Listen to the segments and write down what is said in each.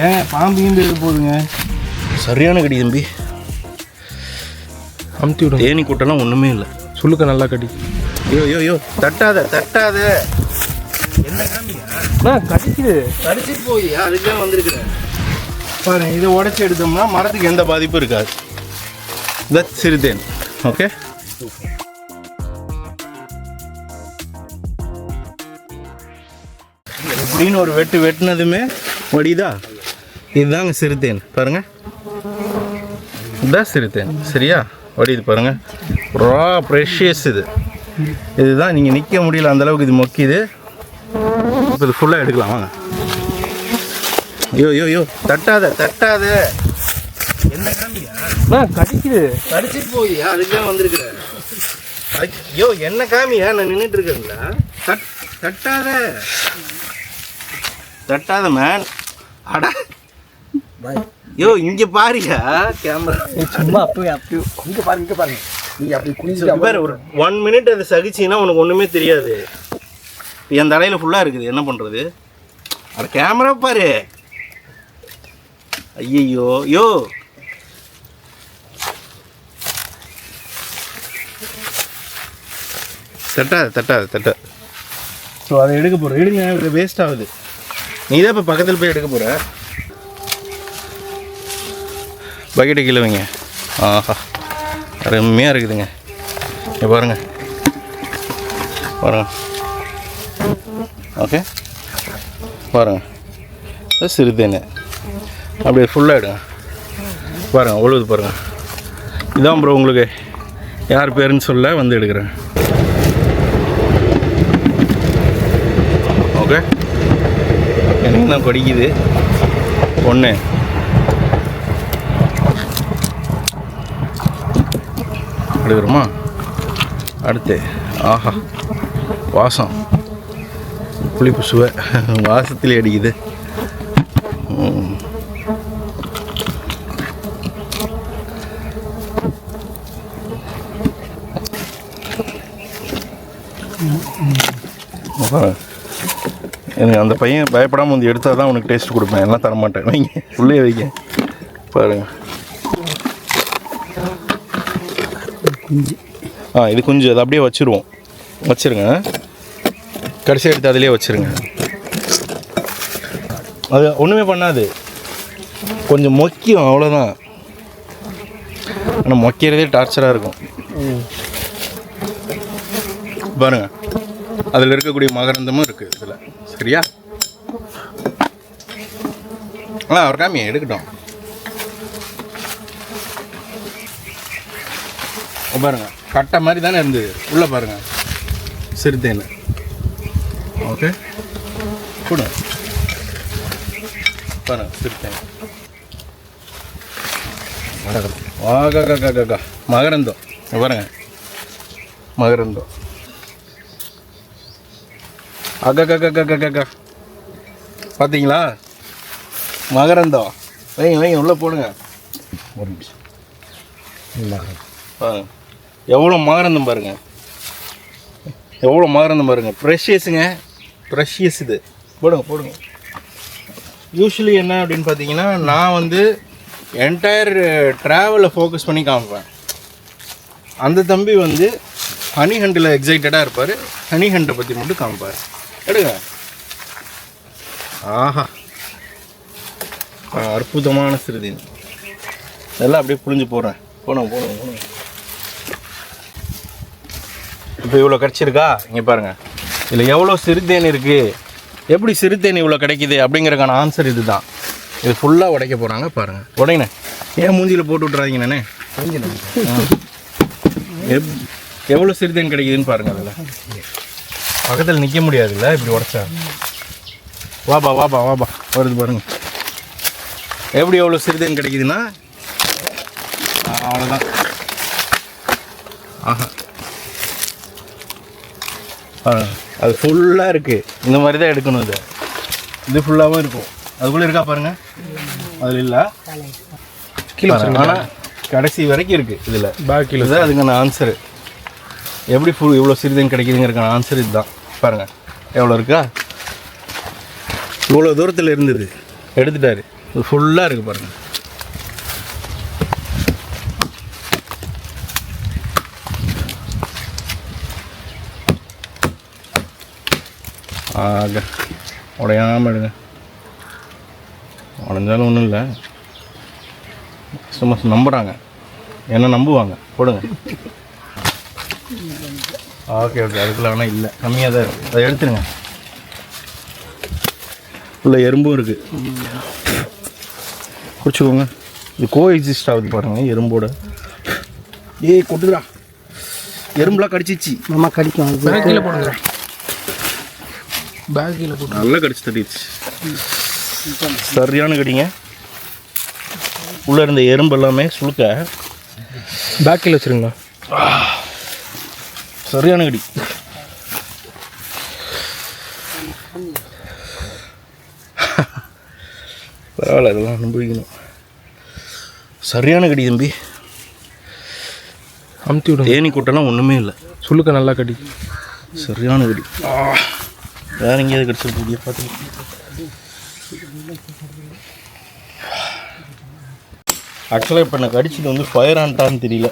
ஏங்க பாம்பு எது போகுதுங்க? சரியான கடி தம்பி. அமுத்தி விடும். தேனி கூட்டெல்லாம் ஒன்றுமே இல்லை. சுழுக்க நல்லா கடி. ஐயோ தட்டாத. என்ன காமியா கடிக்குது. கடிச்சிட்டு போய் அதுக்கெல்லாம் வந்திருக்கிறேன் பாருங்க. இதை உடச்சி எடுத்தோம்னா மரத்துக்கு எந்த பாதிப்பும் இருக்காது. தட் சிறுதேன். ஓகே, இப்படின்னு ஒரு வெட்டினதுமே வடிதா. இதுதாங்க சிறுதேன் பாருங்க. இதுதான் சிறுதேன். சரியா? வடிது பாருங்க. ரா ப்ரெஷியஸ் இதுதான். நீங்கள் நிற்க முடியல அந்தளவுக்கு இது மொக்கிது. இப்போ இது ஃபுல்லாக எடுக்கலாம் வாங்க. ஐயோ தட்டாத. என்ன காமியா கடிக்குது. கடிச்சிட்டு போய் அதுக்கெல்லாம் வந்திருக்கிறேன். ஐயோ என்ன காமியா நான் நின்றுட்டு இருக்கேங்களா? தட்டாத மேன். அடா யோ இங்கே பாருங்க கேமரா. சும்மா அப்பவே இங்கே பாருங்க. நீங்கள் அப்படி குனிஞ்சு பாரு. ஒரு 1 மினிட் அதை சகிச்சின்னா உனக்கு ஒன்றுமே தெரியாது. என் தலையில் ஃபுல்லாக இருக்குது, என்ன பண்ணுறது? அட கேமரா பாரு. ஐயோ யோ தட்டாத. ஸோ அதை எடுக்க போகிறேன். எடுங்க, வேஸ்ட் ஆகுது. நீ தான் இப்போ பக்கத்தில் போய் எடுக்க போகிற. பக்கெட்டை கீழே வைங்க. ஆஹா அருமையாக இருக்குதுங்க. இங்கே பாருங்க. ஓகே பாருங்க. சிறுதேனு அப்படியே ஃபுல்லாக எடுங்க. பாருங்கள் ஒழுகுது பாருங்கள். இதான் ப்ரோ உங்களுக்கு யார் பேருன்னு சொல்ல வந்து எடுக்கிறேன். ஓகே, எனக்கு தான் படிக்குது ஒன்று. எடுக்கிறோமா? அடுத்து ஆஹா வாசம், புளிப்பு சுவை வாசத்துலேயே அடிக்குது. எனக்கு அந்த பையன் பயப்படாமல் வந்து எடுத்தால் தான் உனக்கு டேஸ்ட் கொடுப்பேன். எல்லாம் தரமாட்டேன். வைங்க உள்ளே வைங்க. பாருங்க. இது குஞ்சு. அதை அப்படியே வச்சுருங்க. கடைசி எடுத்து அதிலே வச்சுருங்க. அது ஒன்றுமே பண்ணாது, கொஞ்சம் மொக்கியும் அவ்வளோதான். ஆனால் மொக்கிறதே டார்ச்சராக இருக்கும். பாருங்கள், அதில் இருக்கக்கூடிய மகரந்தமும் இருக்குது இதில். சரியா? அவர் காமியை எடுக்கட்டும். பாருங்க, கட்டை மாதிரி தானே இருந்தது உள்ளே. பாருங்க சிறுதேன். ஓகே கூட பாருங்க சிறுதேன். மகரந்தம் பாருங்க. மகரந்தம் பார்த்தீங்களா? மகரந்தம். வைங்க உள்ளே போடுங்க. ஒரு நிமிஷம். எவ்வளோ மகரந்தம் பாருங்கள். ப்ரெஷியஸுங்க. ப்ரெஷியஸ் இது. போடுங்க. யூஸ்வலி என்ன அப்படின்னு பார்த்தீங்கன்னா, நான் வந்து என்டையர் ட்ராவலை ஃபோக்கஸ் பண்ணி காமிப்பேன். அந்த தம்பி வந்து ஹனி ஹண்டில் எக்ஸைட்டடாக இருப்பார். ஹனி ஹண்டை பற்றி மட்டும் காமிப்பார். எடுங்க. ஆஹா அற்புதமான சிறுதேன். இதெல்லாம் அப்படியே புரிஞ்சு போடுறேன். போடுங்க. இப்போ இவ்வளோ கிடச்சிருக்கா? இங்கே பாருங்கள், இதில் எவ்வளோ சிறுதேன் இருக்குது, எப்படி சிறுதேன் இவ்வளோ கிடைக்கிது அப்படிங்கிறக்கான ஆன்சர் இது தான். இது ஃபுல்லாக உடைக்க போகிறாங்க. பாருங்கள், உடைங்கண்ணே. ஏன் மூஞ்சியில் போட்டு விட்றாதீங்கண்ணே. எவ்வளோ சிறுதேன் கிடைக்குதுன்னு பாருங்கள். அதில் பக்கத்தில் நிற்க முடியாதுல்ல இப்படி உடைச்சா. வாபா வருது பாருங்கள். எப்படி எவ்வளோ சிறுதேன் கிடைக்குதுன்னா அவ்வளோதான். ஆஹா அது ஃபுல்லாக இருக்குது. இந்த மாதிரி தான் எடுக்கணும். இது ஃபுல்லாகவும் இருக்கும். அதுக்குள்ளே இருக்கா பாருங்கள். அதில் இல்லை கீழே. ஆனால் கடைசி வரைக்கும் இருக்குது இதில். பாக்கியில் தான் அதுக்கான ஆன்சரு. எப்படி இவ்வளோ சிறுதேன் கிடைக்குதுங்கிறதுக்கான ஆன்சர் இதுதான். பாருங்கள் எவ்வளோ இருக்கா. இவ்வளோ தூரத்தில் இருந்தது எடுத்துட்டாரு. இது ஃபுல்லாக இருக்குது பாருங்கள். ஆக உடையாமல் எடுங்க. உடஞ்சாலும் ஒன்றும் இல்லை, கஸ்டமர்ஸ் நம்புகிறாங்க, என்ன நம்புவாங்க. போடுங்க. ஓகே ஓகே, அதுக்குள்ள ஆனால் இல்லை, கம்மியாக தான் இருக்குது. அதை எடுத்துருங்க. உள்ள எறும்பும் இருக்குது, குடிச்சுக்கோங்க. இது கோ எக்ஸிஸ்ட் ஆகுது பாருங்கள் எறும்போட. ஏய் கொட்டுடா, எறும்புலாம் கடிச்சிச்சு. நம்ம கடிக்கும். பேக்கில் போடுங்க, பேக்கில் போட்டு நல்லா கடிச்சு தட்டிடுச்சு. சரியான கடிங்க. உள்ளே இருந்த எறும்பு எல்லாமே சுழுக்க பேக்கில் வச்சுருங்கண்ணா. சரியான கடி. பரவாயில்ல, அதெல்லாம் அனுபவிக்கணும். சரியான கடி தம்பி. அமுத்தி விடுங்க. தேனி கூட்டெல்லாம் ஒன்றுமே இல்லை, சுளுக்க நல்லா கடி. சரியான கடி. வேற எங்கேயாவது கடிச்சிருக்கீங்க பார்த்து. ஆக்சுவலாக இப்போ எனக்கு கடிச்சது வந்து ஃபயர் ஆண்டான்னு தெரியல.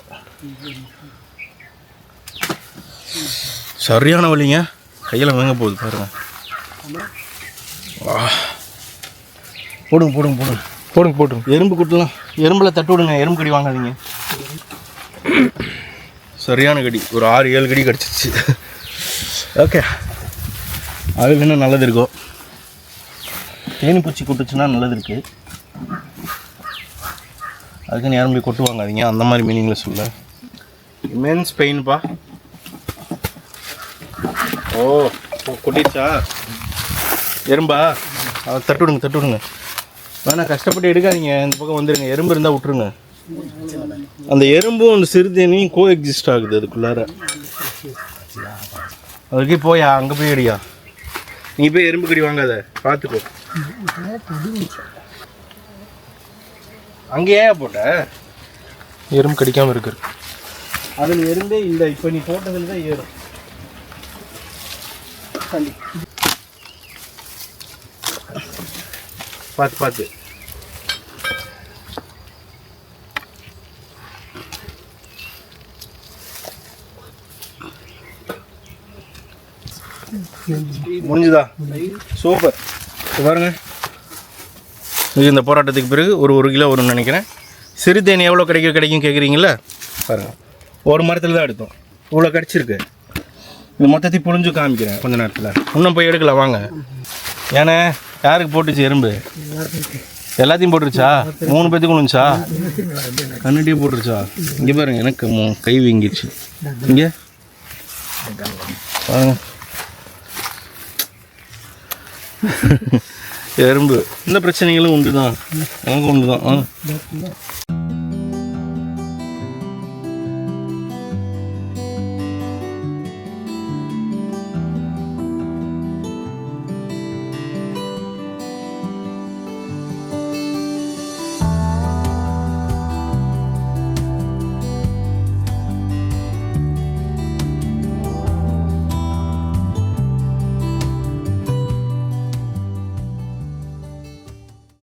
சரியான வலிங்க, கையில் வாங்க போகுது பாருங்க. போடுங்க போடுங்க போடுங்க போடுங்க போட்டுருங்க. எறும்பு குட்டலாம், எறும்பில் தட்டு விடுங்க, எறும்பு கடி வாங்காதீங்க. சரியான கடி, ஒரு 6-7 கடி கடிச்சிச்சு. ஓகே, அதில் என்ன நல்லது இருக்கோ. தேனி பூச்சி கொட்டுச்சுன்னா நல்லது இருக்குது, அதுக்குன்னு யாரும் போய் கொட்டு வாங்காதீங்க, அந்த மாதிரி மீனிங்கில் சொல்ல. இமென்ஸ் பெயின்ப்பா. ஓ கொட்டிடுச்சா எறும்பா? அதை தட்டு விடுங்க தட்டு விடுங்க. வேணா கஷ்டப்பட்டு எடுக்காதீங்க, இந்த பக்கம் வந்துடுங்க. எறும்பு இருந்தால் விட்டுருங்க. அந்த எறும்பும் அந்த சிறுதேனியும் கோ எக்ஸிஸ்ட் ஆகுது அதுக்குள்ளார. அதுக்கே போயா, அங்கே போய் அடியா. நீ போய் எறும்பு கடி வாங்காத, பார்த்துக்கோ. அங்கே ஏன் போட்ட? எறும்பு கடிக்காமல் இருக்குது. அதில் எறும்பே இல்லை, இப்போ நீ போட்டதில் தான் ஏறும். பார்த்து பார்த்து. முடிஞ்சுதா? சூப்பர். பாருங்க, இது இந்த போராட்டத்துக்கு பிறகு ஒரு கிலோ வரும்னு நினைக்கிறேன். சிறுதேனி எவ்வளோ கிடைக்கும் கேட்குறீங்களா? பாருங்கள், ஒரு மரத்தில் தான் எடுத்தோம், இவ்வளோ கிடச்சிருக்கு. இது மொத்தத்தையும் புழிஞ்சு காமிக்கிறேன் கொஞ்ச நேரத்தில். இன்னும் போய் எடுக்கலாம் வாங்க. ஏன்னா யாருக்கு போட்டுச்சு எறும்பு? எல்லாத்தையும் போட்டுருச்சா? 3 பேத்துக்கு விழுந்துச்சா? கண்ணுட்டியே போட்டுருச்சா? இங்கே பாருங்க, எனக்கு கை வீங்கிடுச்சு. இங்கே பாருங்க எறும்பு. இந்த பிரச்சனைகளும் உண்டு தான், எனக்கு உண்டு தான்.